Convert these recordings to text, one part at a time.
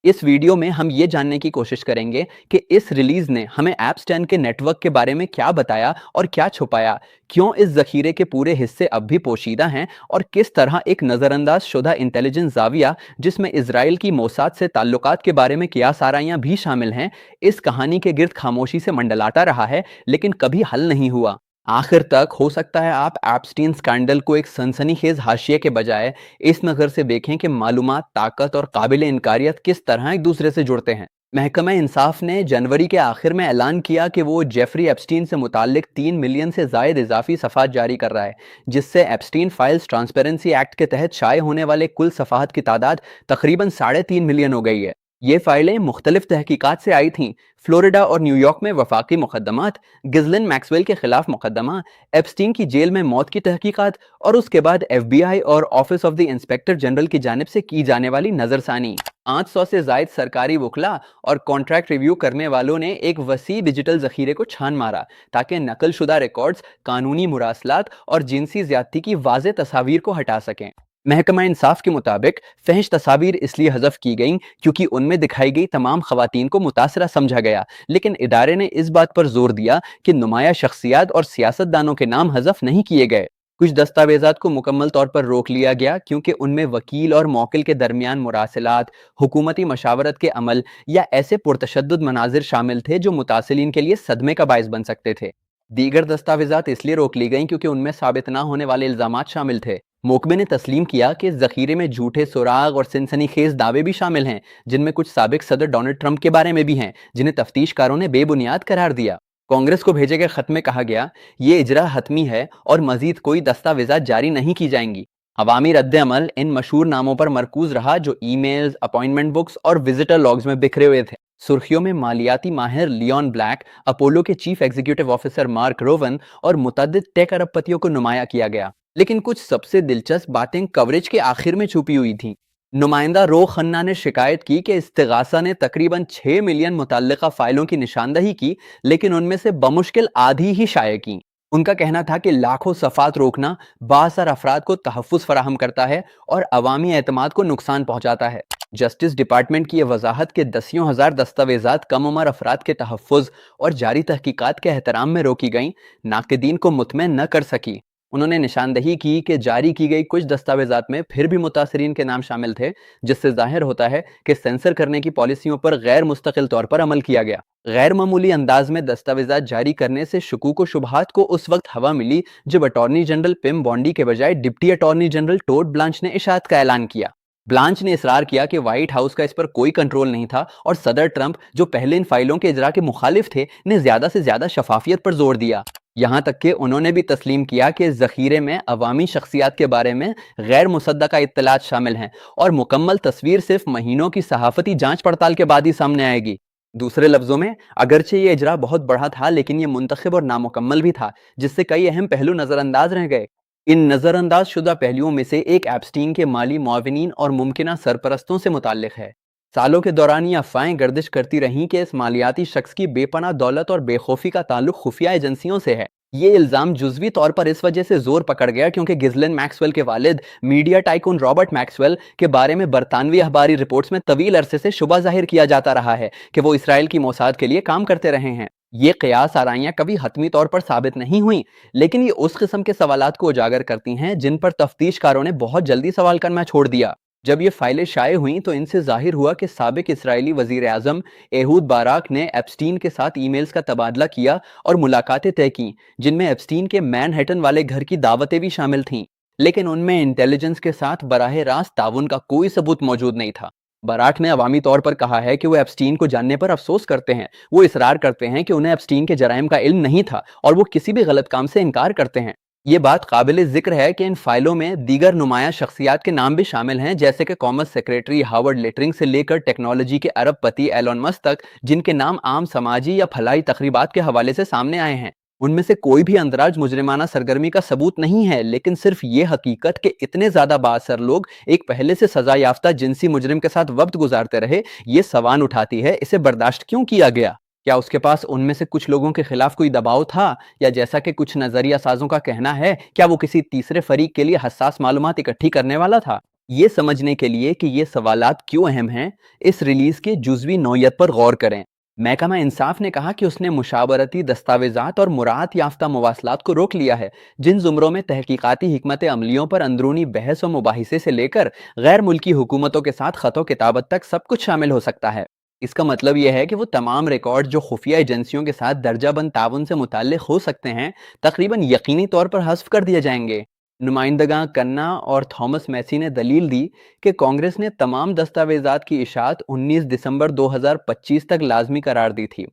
इस वीडियो में हम ये जानने की कोशिश करेंगे कि इस रिलीज ने हमें एप्स्टेन के नेटवर्क के बारे में क्या बताया और क्या छुपाया, क्यों इस जखीरे के पूरे हिस्से अब भी पोशीदा हैं और किस तरह एक नज़रअंदाज शुदा इंटेलिजेंस जाविया जिसमें इजराइल की मोसाद से ताल्लुकात के बारे में कियास आराइयां भी शामिल हैं, इस कहानी के गिर्द खामोशी से मंडलाता रहा है लेकिन कभी हल नहीं हुआ। आखिर तक हो सकता है आप एप्स्टीन स्कैंडल को एक सनसनीखेज हाशिए के बजाय इस नज़र से देखें कि मालूमात, ताकत और काबिल इनकारियत किस तरह एक दूसरे से जुड़ते हैं। महकमा इंसाफ ने जनवरी के आखिर में ऐलान किया कि वो जेफरी एप्स्टीन से मुताल्लिक 3 मिलियन से जायद इजाफी सफ़ात जारी कर रहा है, जिससे एप्स्टीन फाइल्स ट्रांसपेरेंसी एक्ट के तहत शाये होने वाले कुल सफ़ाहत की तादाद तकरीबन 3.5 मिलियन हो गई है। ये फाइलें मुख्तलिफ तहकीकात से आई थीं। फ्लोरिडा और न्यूयॉर्क में वफाकी मुकदमात, गिजलिन मैक्सवेल के खिलाफ मुकदमा, एप्स्टीन की जेल में मौत की तहकीकात और उसके बाद FBI और office of the inspector general की जानिब से की जाने वाली नजरसानी। 500 से जायद सरकारी वकला और कॉन्ट्रैक्ट रिव्यू करने वालों ने एक वसी डिजिटल जखीरे को छान मारा ताकि नकल शुदा रिकॉर्ड्स, कानूनी मुरासलात और जिनसी ज्यादती की वाज़ेह तस्वीर को हटा सकें। महकमा इंसाफ के मुताबिक फहश तस्वीर इसलिए हज़फ की गईं क्योंकि उनमें दिखाई गई तमाम खवातीन को मुतासरा समझा गया, लेकिन इदारे ने इस बात पर जोर दिया कि नुमाया शख्सियात और सियासतदानों के नाम हज़फ नहीं किए गए। कुछ दस्तावेजात को मुकम्मल तौर पर रोक लिया गया क्योंकि उनमें वकील और मौकिल के दरमियान मुरासलात, हुकूमती मशावरत के अमल या ऐसे पुरतशद्दुद मनाजिर शामिल थे जो मुतासिलीन के लिए सदमे का बायस बन सकते थे। दीगर दस्तावेजात इसलिए रोक ली गईं क्योंकि उनमें साबित ना होने वाले इल्जामात शामिल थे। मोकबे ने तस्लीम किया कि इस जखीरे में झूठे सुराग और सनसनीखेज दावे भी शामिल हैं, जिनमें कुछ साबिक सदर डोनाल्ड ट्रंप के बारे में भी हैं, जिन्हें तफ्तीशकारों ने बेबुनियाद करार दिया। कांग्रेस को भेजे गए खत में कहा गया, ये इजरा हतमी है और मजीद कोई दस्तावेजात जारी नहीं की जाएंगी। अवामी रद्द-ए-अमल इन मशहूर नामों पर मरकूज रहा जो ईमेल्स, अपॉइंटमेंट बुक्स और विजिटर लॉग्स में बिखरे हुए थे। सुर्खियों में मालियाती माहिर लियोन ब्लैक, अपोलो के chief executive officer mark Rowan और मुतअद्दिद टेक अरबपतियों को नुमाया किया गया, लेकिन कुछ सबसे दिलचस्प बातें कवरेज के आखिर में छुपी हुई थीं। नुमाइंदा रो खन्ना ने शिकायत की कि इस्तिगासा ने तकरीबन 6 मिलियन मुतल्लिका फाइलों की निशानदही की, लेकिन उनमें से बमुश्किल आधी ही शाये की। उनका कहना था कि लाखों सफ़ात रोकना बाअसर अफराद को तहफ़्फ़ुज़ फराहम करता है और अवामी एतमाद को नुकसान पहुंचाता है। जस्टिस डिपार्टमेंट की यह वजाहत के दसियों हज़ार दस्तावेजात कम उम्र अफराद के तहफ़्फ़ुज़ और जारी तहकीकात के एहतराम में रोकी गईं, नाक़िदीन को मुतमईन न कर सकी। उन्होंने निशानदही की कि जारी की गई कुछ दस्तावेजात में फिर भी मुतासरीन के नाम शामिल थे, जिससे जाहिर होता है कि सेंसर करने की पॉलिसियों पर गैर मुस्तकिल तौर पर अमल किया गया। गैर मामूली अंदाज में दस्तावेजात जारी करने से शुकूक व शुबहात को उस वक्त हवा मिली जब अटॉर्नी जनरल पिम बॉन्डी के बजाय deputy attorney general Todd Blanche ने इशाअत का ऐलान किया। ब्लांच ने इसरार किया कि व्हाइट हाउस का इस पर कोई कंट्रोल नहीं था और सदर ट्रंप, जो पहले इन फाइलों के इजरा के मुखालिफ थे, ने ज्यादा से ज्यादा शफाफियत पर जोर दिया। यहाँ तक कि उन्होंने भी तस्लीम किया कि इस जखीरे में अवामी शख्सियात के बारे में गैर मुसद्दका इत्तलात शामिल हैं और मुकम्मल तस्वीर सिर्फ महीनों की सहाफती जांच पड़ताल के बाद ही सामने आएगी। दूसरे लफ्जों में, अगरचे ये इजरा बहुत बड़ा था लेकिन ये मुंतखब और नामुकम्मल भी था, जिससे कई अहम पहलू नजरअंदाज रह गए। इन नजरअंदाज शुदा पहलुओं में से एक एप्स्टीन के माली मुआविनीन और मुमकिना सरपरस्तों से मुताल्लिक है। सालों के दौरान ये अफवाहें गर्दिश करती रहीं कि इस मालियाती शख्स की बेपनाह दौलत और बेखौफी का ताल्लुक खुफिया एजेंसियों से है। ये इल्जाम जुज़वी तौर पर इस वजह से जोर पकड़ गया क्योंकि गिजलिन मैक्सवेल के वालिद मीडिया टाइकून रॉबर्ट मैक्सवेल के बारे में बरतानवी अखबारी रिपोर्ट्स में तवील अरसे से शुबा जाहिर किया जाता रहा है कि वो इसराइल की मोसाद के लिए काम करते रहे हैं। ये कयास आराइयां कभी हतमी तौर पर साबित नहीं हुई, लेकिन ये उस किस्म के सवालात को उजागर करती हैं जिन पर तफ्तीशकारों ने बहुत जल्दी सवाल करना छोड़ दिया। जब ये फाइलें शाये हुई तो इनसे जाहिर हुआ कि साबिक इसराइली वजीर आजम एहूद बाराक ने एप्स्टीन के साथ ईमेल्स का तबादला किया और मुलाकातें तय की, जिनमें एप्स्टीन के मैनहट्टन वाले घर की दावतें भी शामिल थीं, लेकिन उनमें इंटेलिजेंस के साथ बराह रास्त ताउन का कोई सबूत मौजूद नहीं था। बाराक ने अवामी तौर पर कहा है कि वो एप्स्टीन को जानने पर अफसोस करते हैं। वो इसरार करते हैं कि उन्हें एप्स्टीन के जराइम का इल्म नहीं था और वो किसी भी गलत काम से इनकार करते हैं। ये बात काबिल जिक्र है कि इन फाइलों में दीगर नुमाया शख्सियात के नाम भी शामिल हैं, जैसे कि कॉमर्स सेक्रेटरी हावर्ड लेटरिंग से लेकर टेक्नोलॉजी के अरबपति एलोन मस्क तक, जिनके नाम आम समाजी या फलाही तकरीबात के हवाले से सामने आए हैं। उनमें से कोई भी अंदराज मुजरिमाना सरगर्मी का सबूत नहीं है, लेकिन सिर्फ ये हकीकत कि इतने ज्यादा बाअसर लोग एक पहले से सजा याफ्ता जिनसी मुजरिम के साथ वक्त गुजारते रहे, ये सवाल उठाती है इसे बर्दाश्त क्यों किया गया। क्या उसके पास उनमें से कुछ लोगों के खिलाफ कोई दबाव था, या जैसा कि कुछ नजरिया साजों का कहना है, क्या वो किसी तीसरे फरीक के लिए हसास मालूमात इकट्ठी करने वाला था। یہ سمجھنے کے لیے کہ یہ سوالات کیوں اہم ہیں، اس ریلیز کے جزوی نوعیت پر غور کریں۔ محکمہ انصاف نے کہا کہ اس نے مشاورتی دستاویزات اور مراعات یافتہ مواصلات کو روک لیا ہے، جن زمروں میں تحقیقاتی حکمت عملیوں پر اندرونی بحث و مباحثے سے لے کر غیر ملکی حکومتوں کے ساتھ خط و کتابت تک سب کچھ شامل ہو سکتا ہے۔ اس کا مطلب یہ ہے کہ وہ تمام ریکارڈ جو خفیہ ایجنسیوں کے ساتھ درجہ بند تعاون سے متعلق ہو سکتے ہیں، تقریباً یقینی طور پر حذف کر دیے جائیں گے۔ نمائندگاں کنہ اور تھامس میسی نے دلیل دی کہ کانگریس نے تمام دستاویزات کی اشاعت 19 دسمبر 2025 تک لازمی قرار دی تھی،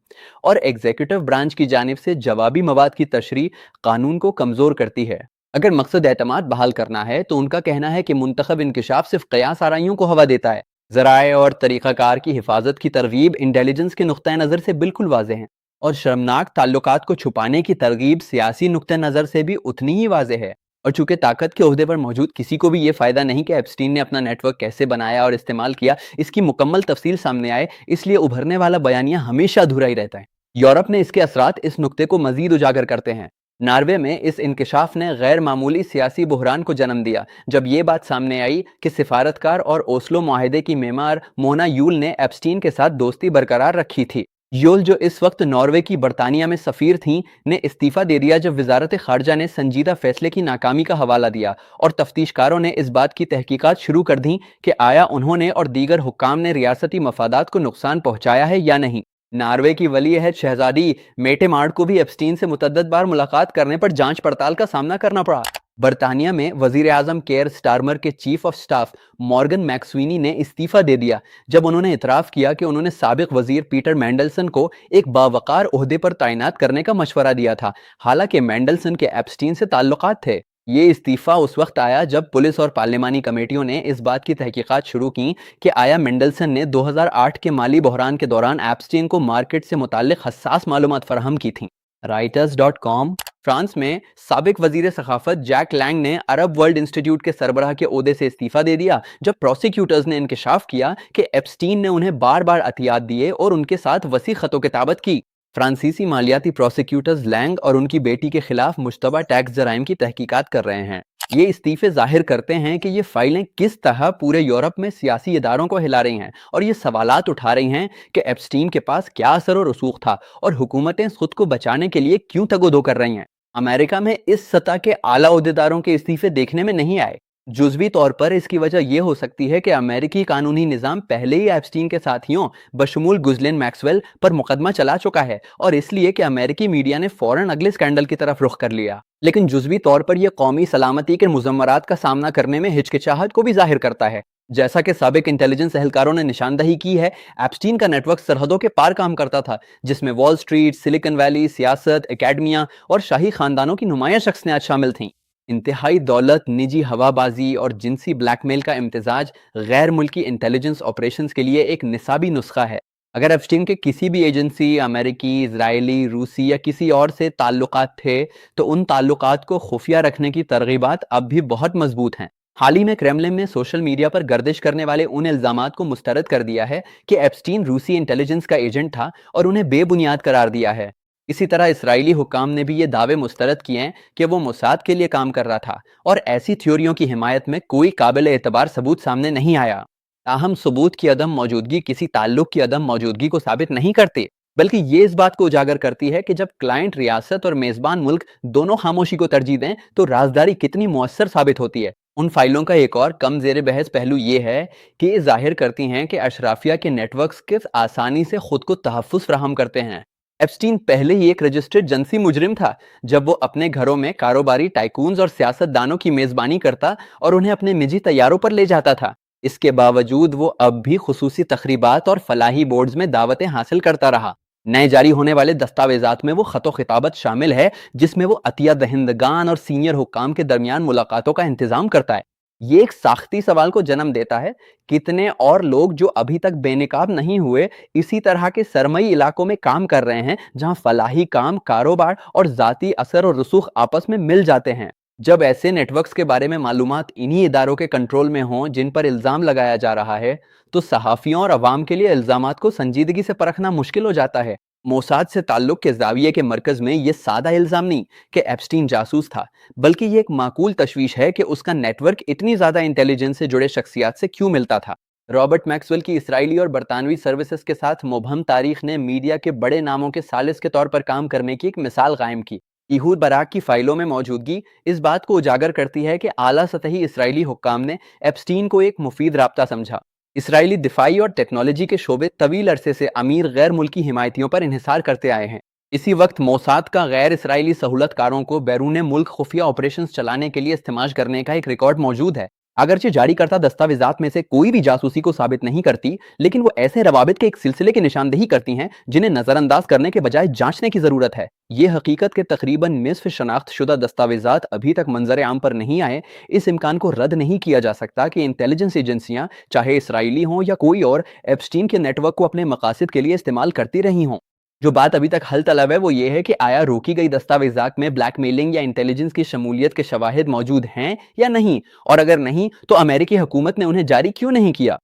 اور ایگزیکٹو برانچ کی جانب سے جوابی مواد کی تشریح قانون کو کمزور کرتی ہے۔ اگر مقصد اعتماد بحال کرنا ہے تو ان کا کہنا ہے کہ منتخب انکشاف صرف قیاس آرائیوں کو ہوا دیتا ہے۔ ذرائع اور طریقہ کار کی حفاظت کی ترغیب انٹیلیجنس کے نقطہ نظر سے بالکل واضح ہیں، اور شرمناک تعلقات کو چھپانے کی ترغیب سیاسی نقطہ نظر سے بھی اتنی ہی واضح ہے۔ اور چونکہ طاقت کے عہدے پر موجود کسی کو بھی یہ فائدہ نہیں کہ ایپسٹین نے اپنا نیٹ ورک کیسے بنایا اور استعمال کیا، اس کی مکمل تفصیل سامنے آئے، اس لیے ابھرنے والا بیانیہ ہمیشہ ادھورا ہی رہتا ہے۔ یورپ نے اس کے اثرات اس نقطے کو مزید اجاگر کرتے ہیں۔ ناروے میں اس انکشاف نے غیر معمولی سیاسی بحران کو جنم دیا جب یہ بات سامنے آئی کہ سفارتکار اور اوسلو معاہدے کی معمار مونا یول نے ایپسٹین کے ساتھ دوستی برقرار رکھی تھی۔ یول، جو اس وقت ناروے کی برطانیہ میں سفیر تھیں، نے استعفیٰ دے دیا جب وزارت خارجہ نے سنجیدہ فیصلے کی ناکامی کا حوالہ دیا، اور تفتیشکاروں نے اس بات کی تحقیقات شروع کر دیں کہ آیا انہوں نے اور دیگر حکام نے ریاستی مفادات کو نقصان پہنچایا ہے یا نہیں۔ ناروے کی ولی عہد شہزادی میٹے مارڈ کو بھی ایپسٹین سے متعدد بار ملاقات کرنے پر جانچ پڑتال کا سامنا کرنا پڑا۔ برطانیہ میں وزیر اعظم کیئر سٹارمر کے چیف آف سٹاف مورگن میکسوینی نے استعفیٰ دے دیا جب انہوں نے اعتراف کیا کہ انہوں نے سابق وزیر پیٹر مینڈلسن کو ایک باوقار عہدے پر تعینات کرنے کا مشورہ دیا تھا، حالانکہ مینڈلسن کے ایپسٹین سے تعلقات تھے۔ یہ استعفیٰ اس وقت آیا جب پولیس اور پارلیمانی کمیٹیوں نے اس بات کی تحقیقات شروع کی کہ آیا مینڈلسن نے 2008 کے مالی بحران کے دوران ایپسٹین کو مارکیٹ سے متعلق حساس معلومات فراہم کی تھیں۔ رائٹرز.com۔ فرانس میں سابق وزیر ثقافت جیک لینگ نے عرب ورلڈ انسٹیٹیوٹ کے سربراہ کے عہدے سے استعفیٰ دے دیا جب پروسیکیوٹرز نے انکشاف کیا کہ ایپسٹین نے انہیں بار بار عطیات دیے اور ان کے ساتھ وسیع خط و کتابت کی۔ فرانسیسی مالیاتی پروسیکیوٹرز لینگ اور ان کی بیٹی کے خلاف مشتبہ ٹیکس جرائم کی تحقیقات کر رہے ہیں۔ یہ استعفے ظاہر کرتے ہیں کہ یہ فائلیں کس طرح پورے یورپ میں سیاسی اداروں کو ہلا رہی ہیں، اور یہ سوالات اٹھا رہی ہیں کہ ایپسٹین کے پاس کیا اثر و رسوخ تھا اور حکومتیں خود کو بچانے کے لیے کیوں تگ و دو کر رہی ہیں۔ امریکہ میں اس سطح کے اعلیٰ عہدیداروں کے استعفے دیکھنے میں نہیں آئے۔ جزوی طور پر اس کی وجہ یہ ہو سکتی ہے کہ امریکی قانونی نظام پہلے ہی ایپسٹین کے ساتھیوں بشمول گزلین میکسویل پر مقدمہ چلا چکا ہے، اور اس لیے کہ امریکی میڈیا نے فوراً اگلے سکینڈل کی طرف رخ کر لیا۔ لیکن جزوی طور پر یہ قومی سلامتی کے مضمرات کا سامنا کرنے میں ہچکچاہٹ کو بھی ظاہر کرتا ہے۔ جیسا کہ سابق انٹیلیجنس اہلکاروں نے نشاندہی کی ہے، ایپسٹین کا نیٹ ورک سرحدوں کے پار کام کرتا تھا، جس میں وال سٹریٹ، سلیکن ویلی، سیاست، اکیڈمیا اور شاہی خاندانوں کی نمایاں شخصیات شامل تھیں۔ انتہائی دولت، نجی ہوا بازی اور جنسی بلیک میل کا امتزاج غیر ملکی انٹیلیجنس آپریشنز کے لیے ایک نصابی نسخہ ہے۔ اگر ایپسٹین کے کسی بھی ایجنسی، امریکی، اسرائیلی، روسی یا کسی اور سے تعلقات تھے تو ان تعلقات کو خفیہ رکھنے کی ترغیبات اب بھی بہت مضبوط ہیں۔ حال ہی میں کرملن نے سوشل میڈیا پر گردش کرنے والے ان الزامات کو مسترد کر دیا ہے کہ ایپسٹین روسی انٹیلیجنس کا ایجنٹ تھا اور انہیں بے بنیاد قرار دیا ہے۔ اسی طرح اسرائیلی حکام نے بھی یہ دعوے مسترد کیے ہیں کہ وہ موساد کے لیے کام کر رہا تھا، اور ایسی تھیوریوں کی حمایت میں کوئی قابل اعتبار ثبوت سامنے نہیں آیا۔ تاہم ثبوت کی عدم موجودگی کسی تعلق کی عدم موجودگی کو ثابت نہیں کرتی، بلکہ یہ اس بات کو اجاگر کرتی ہے کہ جب کلائنٹ ریاست اور میزبان ملک دونوں خاموشی کو ترجیح دیں تو رازداری کتنی مؤثر ثابت ہوتی ہے۔ ان فائلوں کا ایک اور کم زیر بحث پہلو یہ ہے کہ یہ ظاہر کرتی ہیں کہ اشرافیہ کے نیٹ ورکس کس آسانی سے خود کو تحفظ فراہم کرتے ہیں۔ ایپسٹین پہلے ہی ایک رجسٹرڈ جنسی مجرم تھا جب وہ اپنے گھروں میں کاروباری ٹائکونز اور سیاست دانوں کی میزبانی کرتا اور انہیں اپنے نجی طیاروں پر لے جاتا تھا۔ اس کے باوجود وہ اب بھی خصوصی تقریبات اور فلاحی بورڈز میں دعوتیں حاصل کرتا رہا۔ نئے جاری ہونے والے دستاویزات میں وہ خط و خطابت شامل ہے جس میں وہ عطیہ دہندگان اور سینئر حکام کے درمیان ملاقاتوں کا انتظام کرتا ہے۔ یہ ایک ساختی سوال کو جنم دیتا ہے، کتنے اور لوگ جو ابھی تک بے نقاب نہیں ہوئے اسی طرح کے سرمئی علاقوں میں کام کر رہے ہیں جہاں فلاحی کام، کاروبار اور ذاتی اثر اور رسوخ آپس میں مل جاتے ہیں۔ جب ایسے نیٹ ورکس کے بارے میں معلومات انہی اداروں کے کنٹرول میں ہوں جن پر الزام لگایا جا رہا ہے، تو صحافیوں اور عوام کے لیے الزامات کو سنجیدگی سے پرکھنا مشکل ہو جاتا ہے۔ मोसाद से ताल्लुक के जाविये के मरकज में ये सादा इल्जाम नहीं कि एप्स्टीन जासूस था, बल्कि ये एक माकूल तशवीश है कि उसका नेटवर्क इतनी ज्यादा इंटेलिजेंस से जुड़े शख्सियात से क्यों मिलता था। रॉबर्ट मैक्सवेल की इसराइली और बरतानवी सर्विसेज के साथ मुबहम तारीख ने मीडिया के बड़े नामों के सालिस के तौर पर काम करने की एक मिसाल कायम की। यहूद बराक की फाइलों में मौजूदगी इस बात को उजागर करती है कि आला सतही इसराइली हुक्काम ने एप्स्टीन को एक मुफीद राब्ता समझा। इसराइली दिफाई और टेक्नोलॉजी के शोबे तवील अरसे से अमीर गैर मुल्की हिमायतियों पर इन्हिसार करते आए हैं। इसी वक्त मोसाद का गैर इसराइली सहूलतकारों को बैरून मुल्क खुफिया ऑपरेशंस चलाने के लिए इस्तेमाल करने का एक रिकॉर्ड मौजूद है। अगरचे जारी करता दस्तावेजात में से कोई भी जासूसी को साबित नहीं करती, लेकिन वो ऐसे रवाबित के एक सिलसिले की निशानदेही करती हैं जिन्हें नजरअंदाज करने के बजाय जांचने की जरूरत है। ये हकीकत के तकरीबन निस्फ शनाख्त शुदा दस्तावेजात अभी तक मंजर आम पर नहीं आए, इस इम्कान को रद्द नहीं किया जा सकता कि इंटेलिजेंस एजेंसियां, चाहे इसराइली हों या कोई और, एप्स्टीन के नेटवर्क को अपने मकासद के लिए इस्तेमाल करती रही हों। जो बात अभी तक हल तलब है वो ये है कि आया रोकी गई दस्तावेजात में ब्लैकमेलिंग या इंटेलिजेंस की शमूलियत के शवाहिद मौजूद हैं या नहीं, और अगर नहीं तो अमेरिकी हुकूमत ने उन्हें जारी क्यों नहीं किया।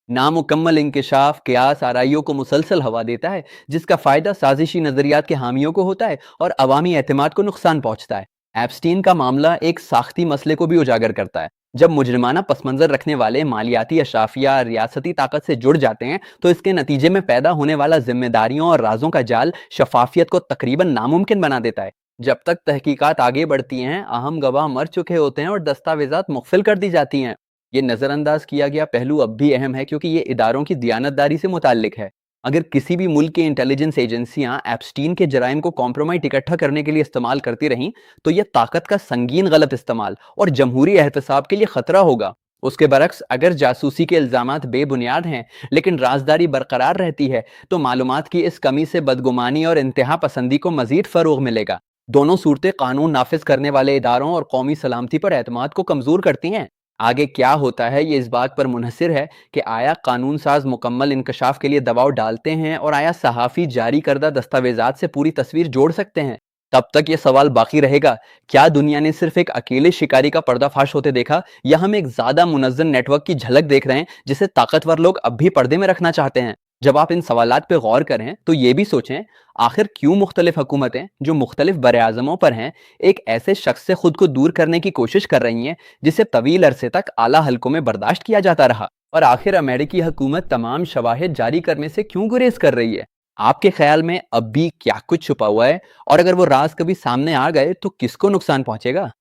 नामुकम्मल इंकिशाफ कियास आराइयों को मुसलसल हवा देता है, जिसका फायदा साजिशी नजरियात के हामियों को होता है और अवामी एतमाद को नुकसान पहुंचता है। एप्स्टीन का मामला एक साख्ती मसले को भी उजागर करता है। जब मुजरिमाना पसमंजर रखने वाले मालियाती अशराफिया रियासती ताकत से जुड़ जाते हैं तो इसके नतीजे में पैदा होने वाला जिम्मेदारियों और राजों का जाल शफाफियत को तकरीबन नामुमकिन बना देता है। जब तक तहकीकात आगे बढ़ती हैं, अहम गवाह मर चुके होते हैं और दस्तावेजात मुख्फिल कर दी जाती हैं। ये नज़रअंदाज किया गया पहलू अब भी अहम है, क्योंकि ये इदारों की दियानतदारी से मुताल्लिक है। अगर किसी भी मुल्क की इंटेलिजेंस एजेंसियां एप्स्टीन के जराइम को कॉम्प्रोमाइज इकट्ठा करने के लिए इस्तेमाल करती रहीं, तो यह ताकत का संगीन गलत इस्तेमाल और जमहूरी एहतसाब के लिए खतरा होगा। उसके बरक्स, अगर जासूसी के इल्जामात बेबुनियाद हैं लेकिन राजदारी बरकरार रहती है, तो मालूमात की इस कमी से बदगुमानी और इंतहा पसंदी को मजीद फरोग मिलेगा। दोनों सूरतें कानून नाफिज करने वाले इदारों और कौमी सलामती पर एतमाद को कमजोर करती हैं। आगे क्या होता है ये इस बात पर मुनहसिर है कि आया कानून साज मुकम्मल इंकशाफ के लिए दबाव डालते हैं और आया सहाफ़ी जारी करदा दस्तावेजात से पूरी तस्वीर जोड़ सकते हैं। तब तक ये सवाल बाकी रहेगा, क्या दुनिया ने सिर्फ एक अकेले शिकारी का पर्दाफाश होते देखा, या हम एक ज्यादा मुनज़्ज़म नेटवर्क की झलक देख रहे हैं जिसे ताकतवर लोग अब भी पर्दे में रखना चाहते हैं। जब आप इन सवालात पे गौर करें तो ये भी सोचें, आखिर क्यों मुख्तलिफ हुकूमतें जो मुख्तलिफ बरे-आज़मों पर हैं, एक ऐसे शख्स से खुद को दूर करने की कोशिश कर रही हैं जिसे तवील अरसे तक आला हलकों में बर्दाश्त किया जाता रहा। और आखिर अमेरिकी हुकूमत तमाम शवाहिद जारी करने से क्यों गुरेज कर रही है। आपके ख्याल में अब भी क्या कुछ छुपा हुआ है, और अगर वो राज कभी सामने आ गए तो किसको नुकसान पहुंचेगा।